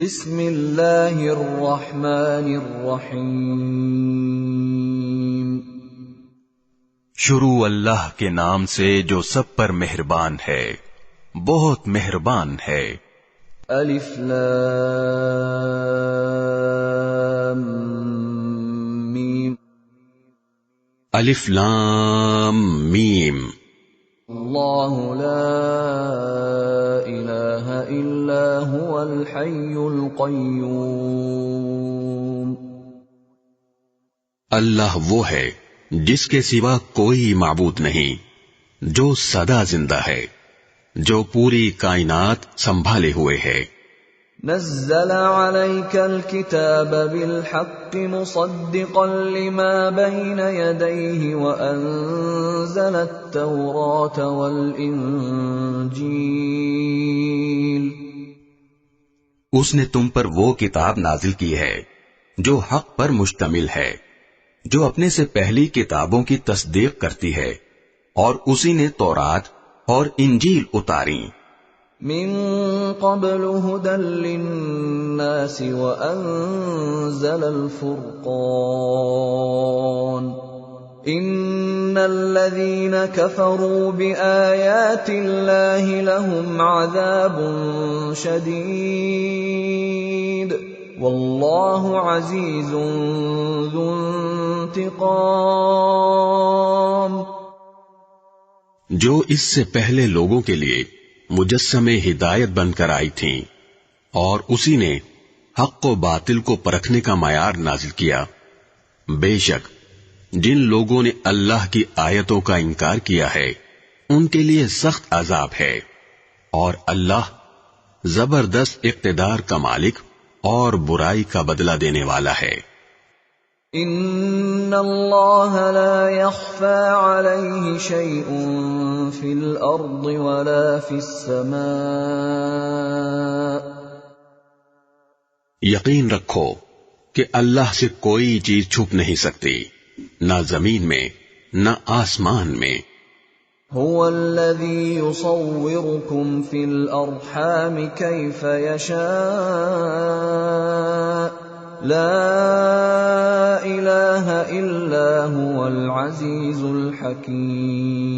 بسم اللہ الرحمن الرحیم۔ شروع اللہ کے نام سے جو سب پر مہربان ہے، بہت مہربان ہے۔ الف لام میم۔ الف لام میم۔ اللہ لا الہ الا هو الحی القیوم۔ اللہ وہ ہے جس کے سوا کوئی معبود نہیں، جو سدا زندہ ہے، جو پوری کائنات سنبھالے ہوئے ہے۔ نزل عليك الكتاب بالحق مصدقا لما بين يديه وأنزل التوراة والإنجيل۔ اس نے تم پر وہ کتاب نازل کی ہے جو حق پر مشتمل ہے، جو اپنے سے پہلی کتابوں کی تصدیق کرتی ہے، اور اسی نے تورات اور انجیل اتاری۔ من قبل هدى للناس وأنزل الفرقان إن الذين كفروا بآيات الله لهم عذاب شديد والله عزيز ذو انتقام۔ جو اس سے پہلے لوگوں کے لیے مجسمے ہدایت بن کر آئی تھیں، اور اسی نے حق و باطل کو پرکھنے کا معیار نازل کیا۔ بے شک جن لوگوں نے اللہ کی آیتوں کا انکار کیا ہے ان کے لیے سخت عذاب ہے، اور اللہ زبردست اقتدار کا مالک اور برائی کا بدلہ دینے والا ہے۔ ان اللہ لا يخفى عليه شيء في الارض ولا في السماء۔ یقین رکھو کہ اللہ سے کوئی چیز چھپ نہیں سکتی، نہ زمین میں نہ آسمان میں۔ هو الذي يصوركم في الارحام كيف يشاء لا الہ الا هو العزیز الحکیم۔